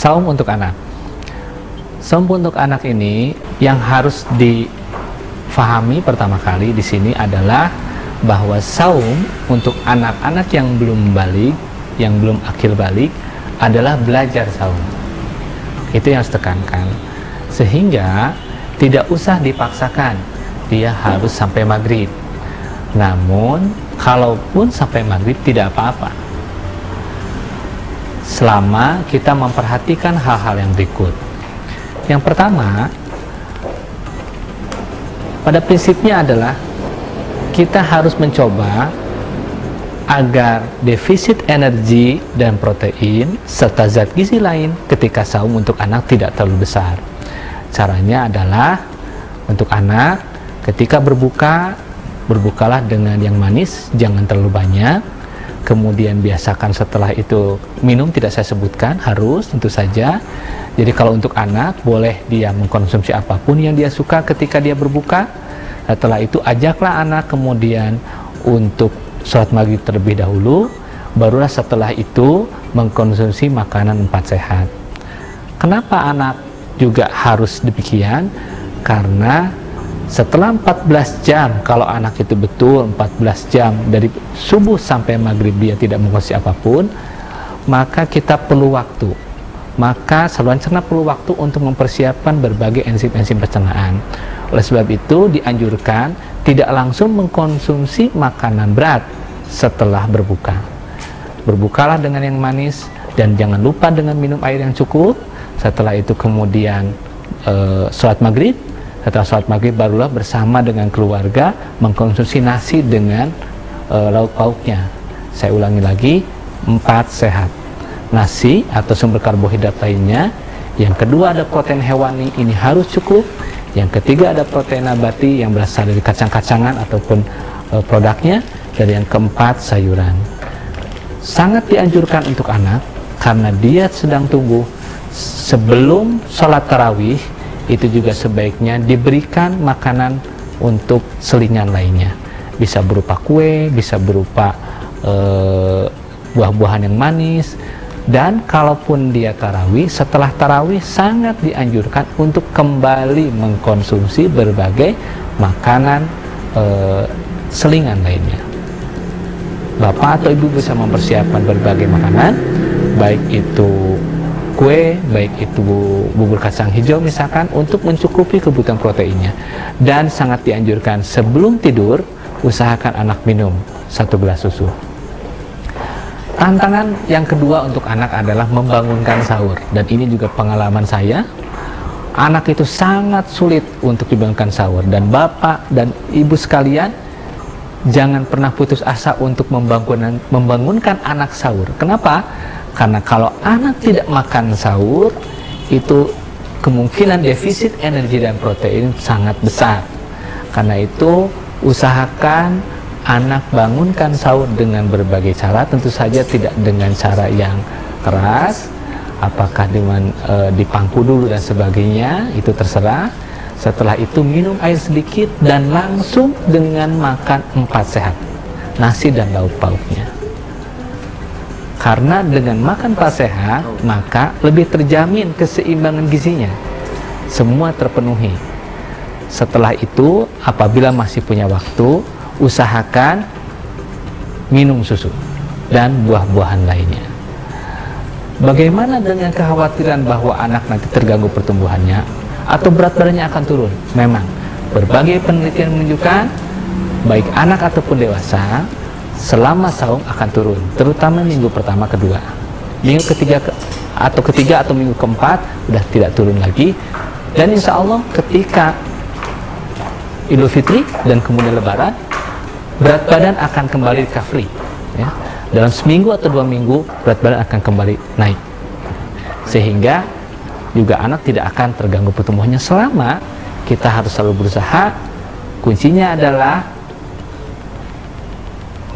Saum untuk anak. Saum untuk anak ini yang harus difahami pertama kali di sini adalah bahwa saum untuk anak-anak yang belum balik, yang belum akil balik adalah belajar saum. Itu yang harus tekankan. Sehingga tidak usah dipaksakan dia harus sampai maghrib. Namun kalaupun sampai maghrib tidak apa-apa, selama kita memperhatikan hal-hal yang berikut. Yang pertama, pada prinsipnya adalah kita harus mencoba agar defisit energi dan protein serta zat gizi lain ketika saum untuk anak tidak terlalu besar. Caranya adalah untuk anak ketika berbuka, berbukalah dengan yang manis, jangan terlalu banyak. Kemudian biasakan setelah itu minum, tidak saya sebutkan, harus tentu saja. Jadi kalau untuk anak boleh dia mengkonsumsi apapun yang dia suka ketika dia berbuka. Setelah itu ajaklah anak kemudian untuk sholat maghrib terlebih dahulu, barulah setelah itu mengkonsumsi makanan 4 sehat. Kenapa anak juga harus demikian? Karena setelah 14 jam, kalau anak itu betul 14 jam dari subuh sampai maghrib dia tidak mengkonsumsi apapun, maka kita perlu waktu. Maka saluran cerna perlu waktu untuk mempersiapkan berbagai enzim-enzim pencernaan. Oleh sebab itu dianjurkan tidak langsung mengkonsumsi makanan berat setelah berbuka. Berbukalah dengan yang manis dan jangan lupa dengan minum air yang cukup. Setelah itu kemudian sholat maghrib. Setelah sholat maghrib barulah bersama dengan keluarga mengkonsumsi nasi dengan lauk pauknya. Saya ulangi lagi, 4 sehat. Nasi atau sumber karbohidrat lainnya. Yang kedua ada protein hewani, ini harus cukup. Yang ketiga ada protein nabati yang berasal dari kacang-kacangan ataupun produknya. Dan yang keempat sayuran. Sangat dianjurkan untuk anak karena dia sedang tumbuh. Sebelum sholat tarawih itu juga sebaiknya diberikan makanan untuk selingan lainnya. Bisa berupa kue, bisa berupa buah-buahan yang manis. Dan kalaupun dia tarawih, setelah tarawih sangat dianjurkan untuk kembali mengkonsumsi berbagai makanan selingan lainnya. Bapak atau ibu bisa mempersiapkan berbagai makanan, baik itu kue, baik itu bubur kacang hijau misalkan, untuk mencukupi kebutuhan proteinnya. Dan sangat dianjurkan sebelum tidur usahakan anak minum 1 gelas susu. Tantangan yang kedua untuk anak adalah membangunkan sahur, dan ini juga pengalaman saya. Anak itu sangat sulit untuk dibangunkan sahur, dan bapak dan ibu sekalian jangan pernah putus asa untuk membangunkan anak sahur. Kenapa? Karena kalau anak tidak makan sahur, itu kemungkinan defisit energi dan protein sangat besar. Karena itu usahakan anak bangunkan sahur dengan berbagai cara, tentu saja tidak dengan cara yang keras, apakah dengan dipangku dulu dan sebagainya, itu terserah. Setelah itu minum air sedikit dan langsung dengan makan 4 sehat, nasi dan lauk pauknya. Karena dengan makan 4 sehat, maka lebih terjamin keseimbangan gizinya, semua terpenuhi. Setelah itu apabila masih punya waktu, usahakan minum susu dan buah-buahan lainnya. Bagaimana dengan kekhawatiran bahwa anak nanti terganggu pertumbuhannya atau berat badannya akan turun? Memang berbagai penelitian menunjukkan baik anak ataupun dewasa selama saum akan turun, terutama minggu pertama, kedua. Minggu ketiga atau minggu keempat sudah tidak turun lagi. Dan insya Allah ketika Idul Fitri dan kemudian Lebaran, berat badan akan kembali recovery, ya. Dalam seminggu atau 2 minggu berat badan akan kembali naik, sehingga juga anak tidak akan terganggu pertumbuhannya. Selama kita harus selalu berusaha, kuncinya adalah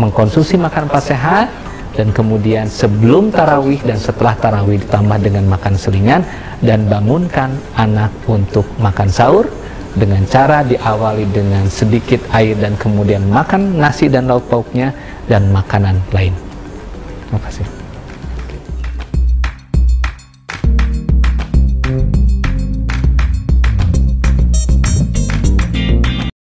mengkonsumsi makanan 4 sehat, dan kemudian sebelum tarawih dan setelah tarawih ditambah dengan makan selingan, dan bangunkan anak untuk makan sahur dengan cara diawali dengan sedikit air dan kemudian makan nasi dan lauk pauknya dan makanan lain. Terima kasih.